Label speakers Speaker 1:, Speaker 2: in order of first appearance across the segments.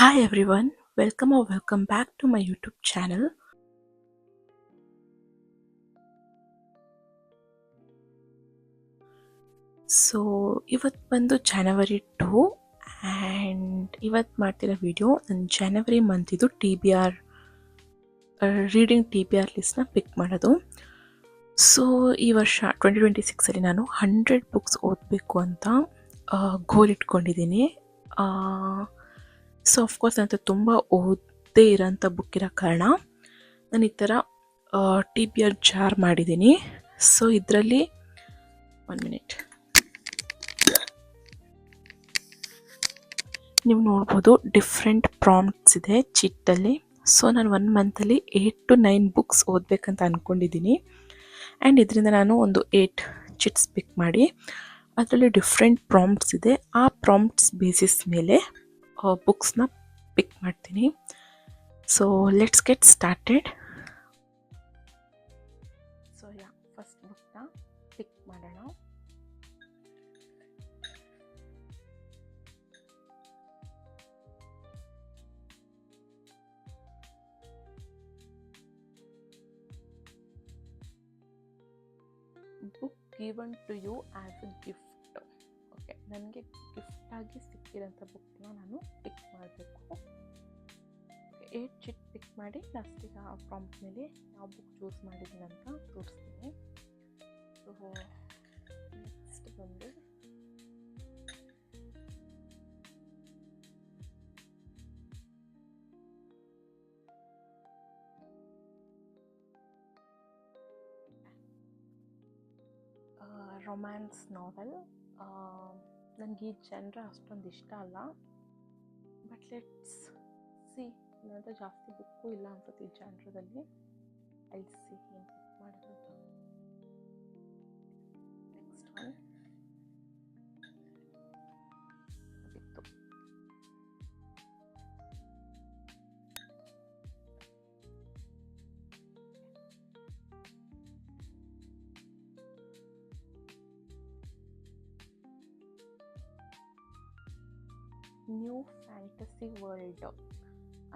Speaker 1: Hi everyone, welcome back to my YouTube channel. So ಇವತ್ತು ಬಂದು ಜನವರಿ 2 and ಇವತ್ತು ಮಾಡ್ತಿರೋ ವಿಡಿಯೋ ನನ್ನ ಜನವರಿ ಮಂತಿದು TBR ರೀಡಿಂಗ್ TBR ಲಿಸ್ಟ್ನ ಪಿಕ್ ಮಾಡೋದು. ಸೊ ಈ ವರ್ಷ 2026ಅಲ್ಲಿ ನಾನು 100 ಬುಕ್ಸ್ ಓದಬೇಕು ಅಂತ ಗೋಲ್ ಇಟ್ಕೊಂಡಿದ್ದೀನಿ. ಸೊ ಅಫ್ಕೋರ್ಸ್ ನಂತರ ತುಂಬ ಓದದೇ ಇರೋಂಥ ಬುಕ್ ಇರೋ ಕಾರಣ ನಾನು ಈ ಥರ TBR ಜಾರ್ ಮಾಡಿದ್ದೀನಿ. ಸೊ ಇದರಲ್ಲಿ 1 ಮಿನಿಟ್ ನೀವು ನೋಡ್ಬೋದು ಡಿಫ್ರೆಂಟ್ ಪ್ರಾಂಪ್ಟ್ಸ್ ಇದೆ ಚಿಟ್ಟಲ್ಲಿ. ಸೊ ನಾನು 1 ಮಂತಲ್ಲಿ 8 to 9 ಬುಕ್ಸ್ ಓದಬೇಕಂತ ಅಂದ್ಕೊಂಡಿದ್ದೀನಿ. ಆ್ಯಂಡ್ ಇದರಿಂದ ನಾನು ಒಂದು 8 ಚಿಟ್ಸ್ ಪಿಕ್ ಮಾಡಿ ಅದರಲ್ಲಿ ಡಿಫ್ರೆಂಟ್ ಪ್ರಾಂಪ್ಟ್ಸ್ ಇದೆ. ಆ ಪ್ರಾಂಪ್ಟ್ಸ್ ಬೇಸಿಸ್ ಮೇಲೆ ಬುಕ್ಸ್ನ ಪಿಕ್ ಮಾಡ್ತೀನಿ. So let's get started. So first ಬುಕ್ನ ಪಿಕ್ ಮಾಡೋಣ. Book given to you as a gift. Okay, ನನಗೆ ಗಿಫ್ಟಾಗಿ ಸಿಕ್ಕಿರೋಂಥ ಬುಕ್ನ ನಾನು ಪಿಕ್ ಮಾಡಬೇಕು. 8 ಚಿಟ್ ಪಿಕ್ ಮಾಡಿ ಲಾಸ್ಟಿಗೆ ಆ ಪ್ರಾಂಪ್ಟ್ ಮೇಲೆ ಯಾವ ಬುಕ್ ಚೂಸ್ ಮಾಡಿದ್ದೀನಿ ಅಂತ ತೋರಿಸ್ತೀನಿ. ಸೊ ನೆಕ್ಸ್ಟ್ ಬಂದು ರೊಮ್ಯಾನ್ಸ್ ನಾವೆಲ್. ನನಗೆ ಈ ಜನರ ಅಷ್ಟೊಂದು ಇಷ್ಟ ಅಲ್ಲ, ಬಟ್ ಲೆಟ್ಸ್ ಸಿ. ನನ್ನ ಹತ್ರ ಜಾಸ್ತಿ ಬುಕ್ಕು ಇಲ್ಲ ಅನ್ಸುತ್ತೆ ಈ ಜನರದಲ್ಲಿ. ಐ ಸಿ ಏನು ಪಿಕ್ ಮಾಡೋದು. ನೆಕ್ಸ್ಟ್ ಒನ್ ಸಿಕ್ತು. ನ್ಯೂ ಫ್ಯಾಂಟಸಿ ವರ್ಲ್ಡ್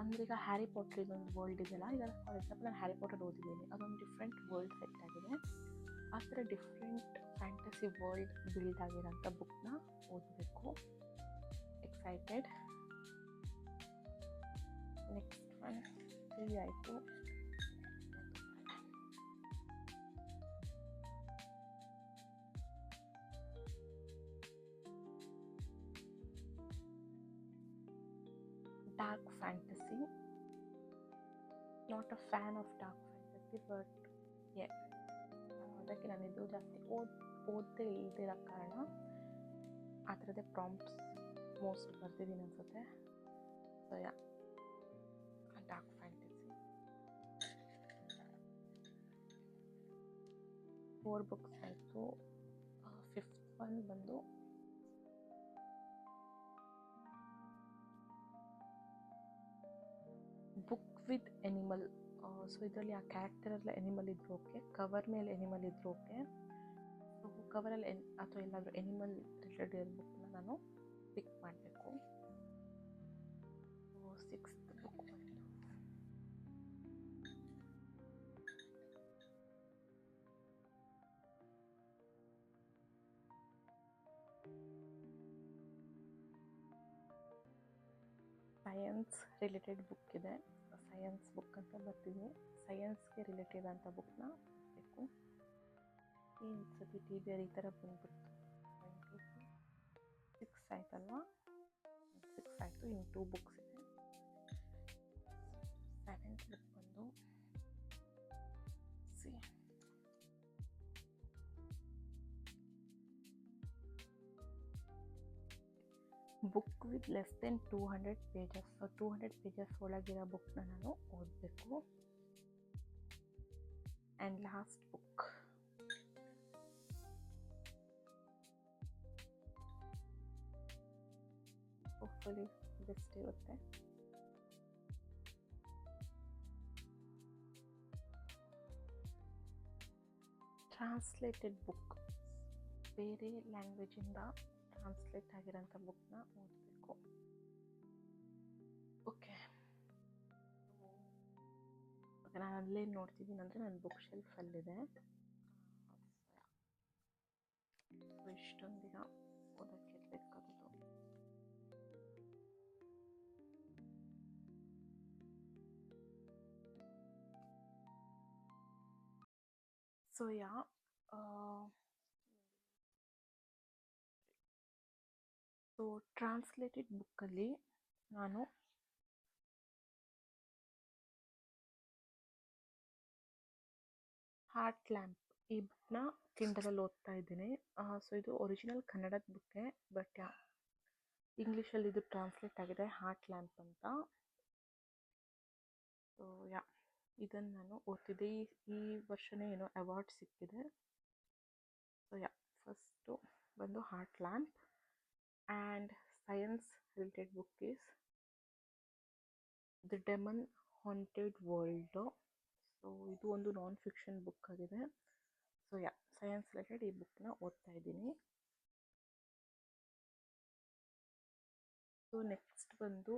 Speaker 1: ಅಂದರೆ ಈಗ ಹ್ಯಾರಿ ಪಾಟರ್ ಇದೊಂದು ವರ್ಲ್ಡ್ ಇದೆಯಲ್ಲ. ಈಗ ಫಾರ್ ಎಕ್ಸಾಂಪಲ್ ನಾನು ಹ್ಯಾರಿ ಪಾಟರ್ ಓದಿದ್ದೀನಿ, ಅದೊಂದು ಡಿಫ್ರೆಂಟ್ ವರ್ಲ್ಡ್ ಸೆಟ್ ಆಗಿದೆ. ಆ ಥರ ಡಿಫ್ರೆಂಟ್ ಫ್ಯಾಂಟಸಿ ವರ್ಲ್ಡ್ ಬಿಲ್ಡ್ ಆಗಿರೋಂಥ ಬುಕ್ನ ಓದಬೇಕು. ಎಕ್ಸೈಟೆಡ್. ನೆಕ್ಸ್ಟ್ ಒನ್ 3 ಆಯಿತು. Dark fantasy. Not a fan of dark fantasy, but ಅದಕ್ಕೆ ನಾನಿದು ಜಾಸ್ತಿ ಓದದೇ ಇಲ್ದಿರೋ ಕಾರಣ ಆ ಥರದೇ ಪ್ರಾಂಪ್ಟ್ಸ್ ಮೋಸ್ಟ್ ಬರ್ತಿದ್ದೀನಿ ಅನ್ಸುತ್ತೆ. So dark fantasy. 4 ಬುಕ್ಸ್ ಆಯಿತು. 5th ಒನ್ ಬಂದು ಬುಕ್ ವಿತ್ ಎನಿಮಲ್. ಸೊ ಇದರಲ್ಲಿ ಆ ಕ್ಯಾರೆಕ್ಟರೆಲ್ಲ ಎನಿಮಲ್ ಇದ್ರು ಓಕೆ, ಕವರ್ ಮೇಲೆ ಎನಿಮಲ್ ಇದ್ರು ಓಕೆ. ಸೊ ಕವರಲ್ಲಿ ಅಥವಾ ಎಲ್ಲಾದರೂ ಎನಿಮಲ್ ರಿಲೇಟೆಡ್ ಇರೋ ಬುಕ್ನ ನಾನು ಪಿಕ್ ಮಾಡಬೇಕು. 6th ಬುಕ್ ಬಂತು ಸೈನ್ಸ್ ರಿಲೇಟೆಡ್ ಬುಕ್ ಇದೆ. ಸೈನ್ಸ್ ಬುಕ್ ಅಂತ ಬರ್ತಿದ್ದೀನಿ. ಸೈನ್ಸ್ಗೆ ರಿಲೇಟೆಡ್ ಅಂತ ಬುಕ್ನ ಬೇಕು. ಏನು ಸತಿ TBR ಈ ಥರ ಬಂದ್ಬಿಟ್ಟು 6 ಆಯ್ತಲ್ವಾ. 6 ಆಯಿತು. ಇನ್ನು 2 ಬುಕ್ಸ್ ಇದೆ. 7th ಬುಕ್ ಬಂದು ಸಿ. Book with less than 200 pages. 200 pages ಒಳಗಿರೋ ಬುಕ್ನ ನಾನು ಓದಬೇಕು. And last book hopefully best ಇರುತ್ತೆ. Translated book. ಬೇರೆ ಲ್ಯಾಂಗ್ವೇಜಿಂದ ಟ್ರಾನ್ಸ್ಲೇಟ್ ಆಗಿರೋಂಥ ಬುಕ್ನ ಓದಬೇಕು. ನಾನು ಅಲ್ಲೇನು ನೋಡ್ತಿದ್ದೀನಿ ಅಂದರೆ ನನ್ನ ಬುಕ್ ಶೆಲ್ಫಲ್ಲಿದೆ. ಇಷ್ಟೊಂದು ದಿನ ಓದೋಕ್ಕೆ ಬೇಕಾಗೋದು. ಸೊ ಸೊ ಟ್ರಾನ್ಸ್ಲೇಟೆಡ್ ಬುಕ್ಕಲ್ಲಿ ನಾನು ಹಾರ್ಟ್ ಲ್ಯಾಂಪ್ ಈ ಬುಕ್ನ ಕಿಂಡಲಲ್ಲಿ ಓದ್ತಾ ಇದ್ದೀನಿ. ಸೊ ಇದು ಒರಿಜಿನಲ್ ಕನ್ನಡದ ಬುಕ್ಕೆ, ಬಟ್ ಇಂಗ್ಲೀಷಲ್ಲಿ ಇದು ಟ್ರಾನ್ಸ್ಲೇಟ್ ಆಗಿದೆ ಹಾರ್ಟ್ ಲ್ಯಾಂಪ್ ಅಂತ. ಸೊ ಇದನ್ನು ನಾನು ಓದ್ತಿದ್ದೆ. ಈ ವರ್ಷನೇ ಏನೋ ಅವಾರ್ಡ್ ಸಿಕ್ಕಿದೆ. ಸೊ ಫಸ್ಟು ಬಂದು heart lamp. And science related book is the demon haunted world. So ಇದು ಒಂದು ನಾನ್ ಫಿಕ್ಷನ್ ಬುಕ್ ಆಗಿದೆ. ಸೊ ಸೈನ್ಸ್ ರಿಲೇಟೆಡ್ ಈ ಬುಕ್ನ ಓದ್ತಾ ಇದ್ದೀನಿ. ಸೊ ನೆಕ್ಸ್ಟ್ ಬಂದು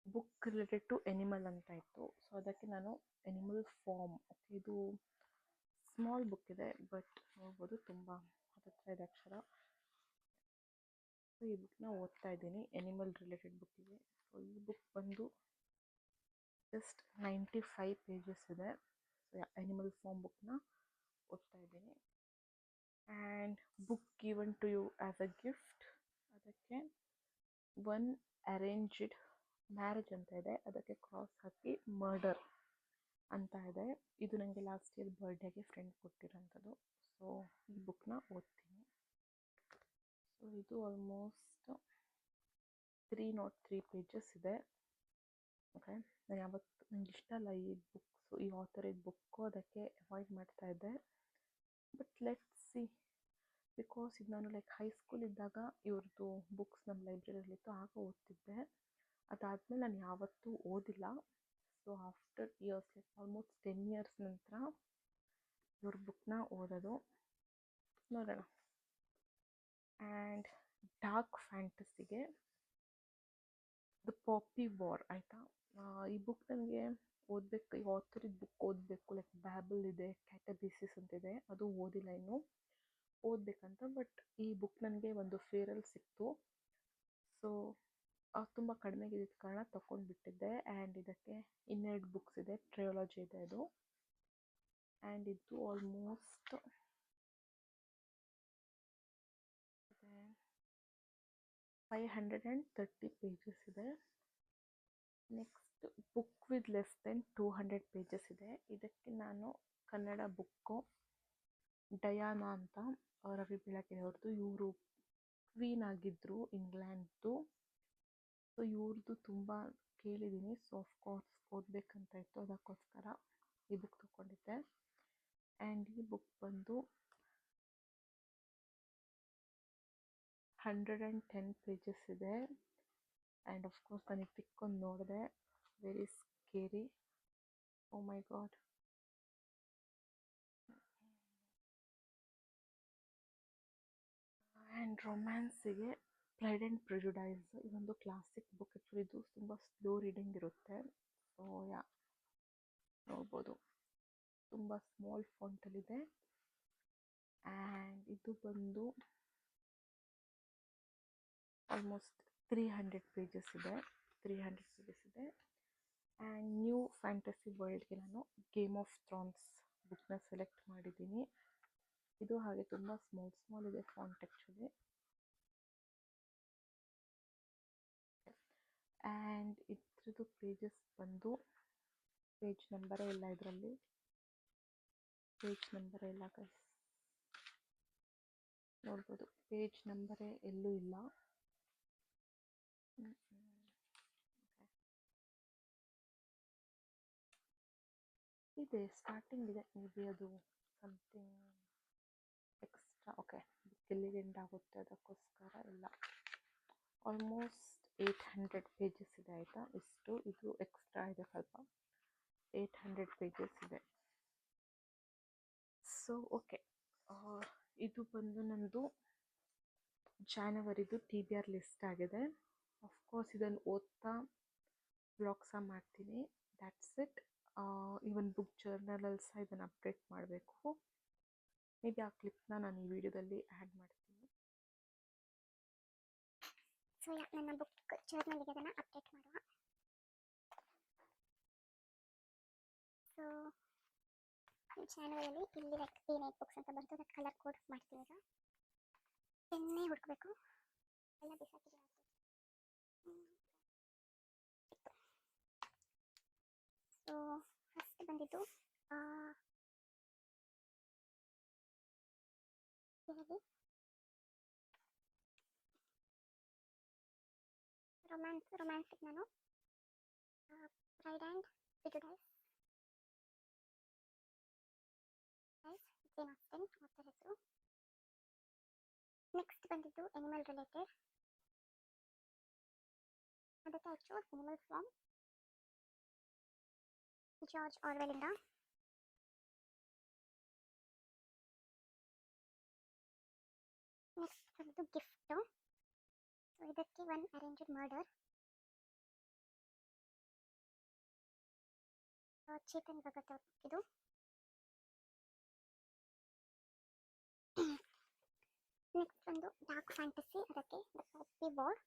Speaker 1: ಬುಕ್ ರಿಲೇಟೆಡ್ ಟು ಎನಿಮಲ್ ಅಂತ ಇತ್ತು. ಸೊ ಅದಕ್ಕೆ ನಾನು ಎನಿಮಲ್ ಫಾರ್ಮ್, ಓಕೆ ಇದು ಸ್ಮಾಲ್ ಬುಕ್ ಇದೆ, ಬಟ್ ನೋಡ್ಬೋದು ತುಂಬ 15 ಅಕ್ಷರ. ಸೊ ಈ ಬುಕ್ನ ಓದ್ತಾ ಇದ್ದೀನಿ, ಎನಿಮಲ್ ರಿಲೇಟೆಡ್ ಬುಕ್ಕಿಗೆ. ಸೊ ಈ ಬುಕ್ ಬಂದು ಜಸ್ಟ್ 95 ಪೇಜಸ್ ಇದೆ. ಸೊ ಎನಿಮಲ್ ಫಾರ್ಮ್ ಬುಕ್ನ ಓದ್ತಾ ಇದ್ದೀನಿ. And book given to you as a gift, ಅದಕ್ಕೆ ಒನ್ ಅರೇಂಜ್ಡ್ ಮ್ಯಾರೇಜ್ ಅಂತ ಇದೆ, ಅದಕ್ಕೆ ಕ್ರಾಸ್ ಹಾಕಿ ಮರ್ಡರ್ ಅಂತ ಇದೆ. ಇದು ನನಗೆ ಲಾಸ್ಟ್ ಇಯರ್ ಬರ್ಡೇಗೆ ಫ್ರೆಂಡ್ ಕೊಟ್ಟಿರೋಂಥದ್ದು. ಸೊ ಈ ಬುಕ್ನ ಓದ್ತೀನಿ. ಸೊ ಇದು ಆಲ್ಮೋಸ್ಟ್ 303 ಪೇಜಸ್ ಇದೆ. ಓಕೆ, ನಾನು ಯಾವತ್ತು ನನಗೆ ಇಷ್ಟ ಅಲ್ಲ ಈ ಬುಕ್ಸು, ಈ ಆಥರಿದ್ ಬುಕ್ಕು, ಅದಕ್ಕೆ ಅವಾಯ್ಡ್ ಮಾಡ್ತಾ ಇದ್ದೆ. ಬಟ್ ಲೆಟ್ಸ್ ಸಿ, ಬಿಕಾಸ್ ಇದು ನಾನು ಲೈಕ್ ಹೈಸ್ಕೂಲ್ ಇದ್ದಾಗ ಇವ್ರದ್ದು ಬುಕ್ಸ್ ನಮ್ಮ ಲೈಬ್ರರಿಯಲ್ಲಿತ್ತು, ಆಗ ಓದ್ತಿದ್ದೆ. ಅದಾದಮೇಲೆ ನಾನು ಯಾವತ್ತೂ ಓದಿಲ್ಲ. So after years, like almost 10 years ನಂತರ ಇವ್ರ ಬುಕ್ನ ಓದೋದು. ನೋಡೋಣ. ಆ್ಯಂಡ್ ಡಾರ್ಕ್ ಫ್ಯಾಂಟಸಿಗೆ ದ ಪಾಪಿ ವಾರ್, ಆಯಿತಾ. ಈ ಬುಕ್ ನನಗೆ ಓದಬೇಕು, ಈ ಆಥರಿದ್ ಬುಕ್ ಓದಬೇಕು. ಲೈಕ್ ಬ್ಯಾಬಲ್ ಇದೆ, ಕ್ಯಾಟಬೇಸಿಸ್ ಅಂತಿದೆ, ಅದು ಓದಿಲ್ಲ ಇನ್ನು, ಓದಬೇಕಂತ. ಬಟ್ ಈ ಬುಕ್ ನನಗೆ ಒಂದು ಫೇರಲ್ಲಿ ಸಿಕ್ತು. ಸೊ ತುಂಬ ಕಡಿಮೆಗೆ ಇದ್ದಿದ್ದ ಕಾರಣ ತೊಗೊಂಡ್ಬಿಟ್ಟಿದ್ದೆ. ಆ್ಯಂಡ್ ಇದಕ್ಕೆ 2 ಬುಕ್ಸ್ ಇದೆ, ಟ್ರಯೋಲಜಿ ಇದೆ ಅದು. ಆ್ಯಂಡ್ ಇದು ಆಲ್ಮೋಸ್ಟ್ 530 ಪೇಜಸ್ ಇದೆ. Next book with less than 200 pages ಇದೆ. ಇದಕ್ಕೆ ನಾನು ಕನ್ನಡ ಬುಕ್ಕು ಡಯಾನಾ ಅಂತ, ರವಿ ಬೆಳಗೆರೆ ಅವ್ರದ್ದು. ಇವರು ಕ್ವೀನ್ ಆಗಿದ್ದರು ಇಂಗ್ಲೆಂಡ್ದು. ಸೊ ಇವ್ರದ್ದು ತುಂಬ ಕೇಳಿದ್ದೀನಿ. ಸೊ ಆಫ್ಕೋರ್ಸ್ ಓದಬೇಕಂತ ಇತ್ತು, ಅದಕ್ಕೋಸ್ಕರ ಈ ಬುಕ್ ತೊಗೊಂಡಿದ್ದೆ. ಆ್ಯಂಡ್ ಈ ಬುಕ್ ಬಂದು 110 ಪೇಜಸ್ ಇದೆ. ಆ್ಯಂಡ್ ಆಫ್ಕೋರ್ಸ್ ನನಗೆ ಪಿಕ್ಕೊಂಡು ನೋಡಿದೆ, very scary. Oh my God. And ರೊಮ್ಯಾನ್ಸಿಗೆ ಪ್ರೈಡ್ ಆ್ಯಂಡ್ ಪ್ರೆಜುಡೈಸ್, ಇದೊಂದು ಕ್ಲಾಸಿಕ್ ಬುಕ್. ಆ್ಯಕ್ಚುಲಿ ಇದು ತುಂಬ ಸ್ಲೋ ರೀಡಿಂಗ್ ಇರುತ್ತೆ. ಸೊ ನೋಡ್ಬೋದು, ತುಂಬ ಸ್ಮಾಲ್ ಫಾಂಟಲ್ಲಿದೆ. ಆ್ಯಂಡ್ ಇದು ಬಂದು ಆಲ್ಮೋಸ್ಟ್ 300 ಪೇಜಸ್ ಇದೆ. ಆ್ಯಂಡ್ ನ್ಯೂ ಫ್ಯಾಂಟಸಿ ವರ್ಲ್ಡ್ಗೆ ನಾನು ಗೇಮ್ ಆಫ್ ಥ್ರಾನ್ಸ್ ಬುಕ್ನ ಸೆಲೆಕ್ಟ್ ಮಾಡಿದ್ದೀನಿ. ಇದು ಹಾಗೆ ತುಂಬ ಸ್ಮಾಲ್ ಇದೆ ಫಾಂಟ್ ಆ್ಯಕ್ಚುಲಿ. ಆ್ಯಂಡ್ ಇದ್ರದ್ದು ಪೇಜಸ್ ಬಂದು ಪೇಜ್ ನಂಬರೇ ಇಲ್ಲ, ಇದರಲ್ಲಿ ಪೇಜ್ ನಂಬರೇ ಇಲ್ಲ ಗೈಸ್, ನೋಡ್ಬೋದು ಪೇಜ್ ನಂಬರೇ ಎಲ್ಲೂ ಇಲ್ಲ. ಇದೆ, ಸ್ಟಾರ್ಟಿಂಗ್ ಇದೆ, ಮೇ ಬಿ ಅದು ಸಮಥಿಂಗ್ ಎಕ್ಸ್ಟ್ರಾ. ಓಕೆ, ಬುಕ್ ಎಲ್ಲಿಗೆ ಎಂಡ್ ಆಗುತ್ತೆ ಅದಕ್ಕೋಸ್ಕರ ಇಲ್ಲ. ಆಲ್ಮೋಸ್ಟ್ 800 ಪೇಜಸ್ ಇದೆ, ಆಯಿತಾ. ಇದು ಎಕ್ಸ್ಟ್ರಾ ಇದೆ ಸ್ವಲ್ಪ, 800 ಪೇಜಸ್ ಇದೆ. ಸೊ ಓಕೆ, ಇದು ಬಂದು ನನ್ನದು ಜಾನ್ವರಿದು TBR ಲಿಸ್ಟ್ ಆಗಿದೆ. ಆಫ್ಕೋರ್ಸ್ ಇದನ್ನು ಓದ್ತಾ ಬ್ಲಾಗ್ಸ ಮಾಡ್ತೀನಿ. That's it. ಈವನ್ ಬುಕ್ ಜರ್ನಲಲ್ಲಿ ಸಹ ಇದನ್ನು ಅಪ್ಡೇಟ್ ಮಾಡಬೇಕು. ಮೇ ಬಿ ಆ ಕ್ಲಿಪ್ನ ನಾನು ಈ ವಿಡಿಯೋದಲ್ಲಿ ಆ್ಯಡ್ ಮಾಡ್ತೀನಿ.
Speaker 2: ಸೊ ನನ್ನ ಬುಕ್ ಜರ್ನಲ್ಗೆ ಅದನ್ನು ಅಪ್ಡೇಟ್ ಮಾಡುವ. ಸೊ ಚಾನಲಲ್ಲಿ ಇಲ್ಲಿ ಲೈಕ್ ಏನೇನು ಬುಕ್ಸ್ ಅಂತ ಬರ್ತದೆ ಅದಕ್ಕೆ ಕಲರ್ ಕೋಡ್ ಮಾಡ್ತೀನಿ. ಈಗ ಪೆನ್ನೇ ಹುಡುಕಬೇಕು, ಎಲ್ಲ ಬಿಸಾಕಿದೆ. ಸೊ ಫಸ್ಟ್ ಬಂದಿದ್ದು ರೊಮ್ಯಾನ್ಸಿಕ್ ನಾನು pride and prejudice, Jane Austen author ಹೆಸರು. ನೆಕ್ಸ್ಟ್ ಬಂದಿದ್ದು ಎನಿಮಲ್ ರಿಲೇಟೆಡ್, ಅದಕ್ಕೆ ಹೆಚ್ಚು ಎನಿಮಲ್ ಫಾರ್ಮ್, ಜಾರ್ಜ್ ಆರ್ವೆಲ್ ಇಂದ. ನೆಕ್ಸ್ಟ್ ಬಂದಿದ್ದು ಗಿಫ್ಟ್, ಸೊ ಇದಕ್ಕೆ one arranged murder, Chetan Bhagat ಅವ್ರ ಇದು. ನೆಕ್ಸ್ಟ್ ಒಂದು ಡಾರ್ಕ್ ಫ್ಯಾಂಟಸಿ, ಅದಕ್ಕೆ ದ ಕಾಪಿ ವಾರ್,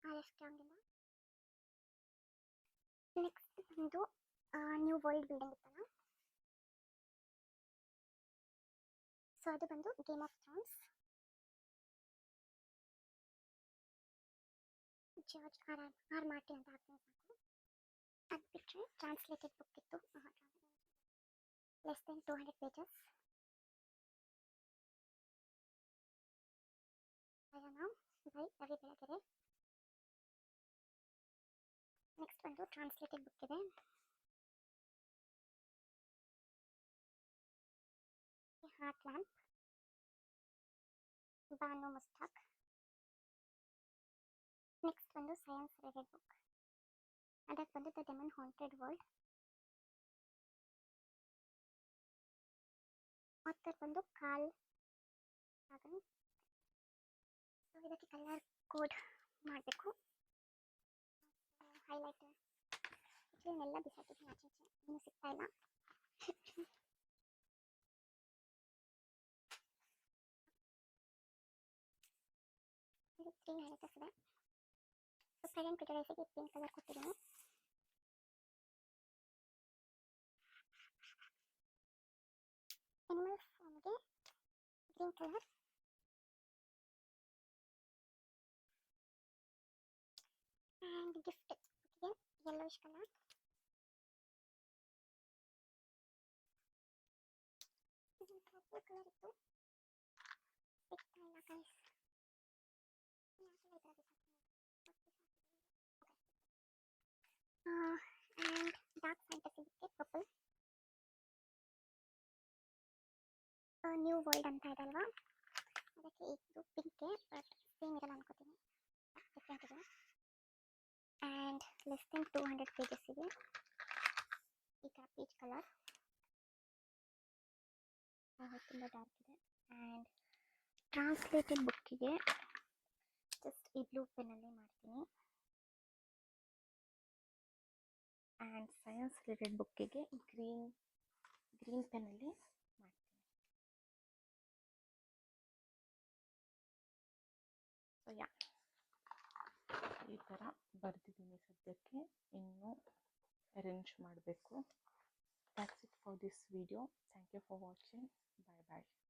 Speaker 2: RS ಸ್ಟ್ರಾಂಗಿಂದ. ನೆಕ್ಸ್ಟ್ ಒಂದು ನ್ಯೂ ವರ್ಲ್ಡ್ ಬಿಲ್ಡಿಂಗ್ ಇತ್ತಲ್ಲ, ಸೊ ಅದು ಬಂದು game of thrones, George R Martin ಅಂತ ಹಾಕ್ತೀನಿ ಸಾಕು. ಅದು ಬಿಟ್ಟರೆ ಟ್ರಾನ್ಸ್ಲೇಟೆಡ್ ಬುಕ್ ಇತ್ತು, less than 200 pages, by Ravi Belagere. Next ಬಂದು ಟ್ರಾನ್ಸ್ಲೇಟೆಡ್ ಬುಕ್ ಇದೆ, heart lamp, Banu Mushtaq. Next ಬಂದು ಸೈನ್ಸ್ ರಿಲೇಟೆಡ್ ಬುಕ್, ಅದಕ್ಕೆ ಬಂದು the demon haunted world, author ಬಂದು ಕಾರ್ಲ್ ಸಾಗನ್. ಸೊ ಇದಕ್ಕೆ ಕಲರ್ ಕೋಡ್ ಮಾಡಬೇಕು. ಹೈಲೈಟರ್ ಇದನ್ನೆಲ್ಲ ಬಿಸಾಕಿದ್ದೀನಿ ಆಚೆ ಆಚೆ, ಇನ್ನೂ ಸಿಗ್ತಾ ಇಲ್ಲ. ಇದು 3 ಹೈಲೈಟರ್ಸ್ ಇದೆ. ಸೊ ಪ್ರೆಸೆಂಟ್ ಪ್ರಿಟರೈಸಿಗೆ ಪಿಂಕ್ ಕಲರ್ ಕೊಟ್ಟಿದ್ದೀನಿ. ಎನಿಮಲ್ ಫಾರ್ಮ್ಗೆ ಗ್ರೀನ್ ಕಲರ್, ಆ್ಯಂಡ್ ಗಿಫ್ಟ್ ಬುಕ್ಕಿಗೆ ಯೆಲ್ಲೋಯಿಶ್ ಕಲರ್. ಪರ್ಪಲ್ ಕಲರ್ ಇತ್ತು, ಸಿಗ್ತಾ ಇಲ್ಲ ಗೈಸ್. ಆ್ಯಂಡ್ ಡಾರ್ಕ್ ಫ್ಯಾಂಟಸಿ ಬುಕ್ಗೆ ಪರ್ಪಲ್, ನ್ಯೂ ವರ್ಲ್ಡ್ ಅಂತ ಇದೆ ಅಲ್ವಾ, ಅದಕ್ಕೆ ಇದು ಪಿಂಕ್ಗೆ, ಬಟ್ ಸೇಮ್ ಇರಲ್ಲ ಅನ್ಕೋತೀನಿ, ಡಿಫ್ರೆಂಟ್ ಇದೆ. ಆ್ಯಂಡ್ ಲೆಸ್ ದೆನ್ 200 ಪೇಜಸ್ ಇದೆ, ಈ ಥರ ಪೀಚ್ ಕಲರ್, ತುಂಬ ಡಾರ್ಕ್ ಇದೆ. ಆ್ಯಂಡ್ ಟ್ರಾನ್ಸ್ಲೇಟೆಡ್ ಬುಕ್ಕಿಗೆ ಜಸ್ಟ್ ಈ ಬ್ಲೂ ಪೆನ್ನಲ್ಲೇ ಮಾಡ್ತೀನಿ. ಆ್ಯಂಡ್ ಸೈನ್ಸ್ ರಿಲೇಟೆಡ್ ಬುಕ್ಕಿಗೆ ಗ್ರೀನ್ ಪೆನ್ನಲ್ಲಿ ಮಾಡ್ತೀನಿ. ಸೊ ಈ ಥರ ಬರೆದಿದ್ದೀನಿ ಸದ್ಯಕ್ಕೆ, ಇನ್ನೂ ಅರೇಂಜ್ ಮಾಡಬೇಕು. That's it for this video. Thank you for watching. Bye bye.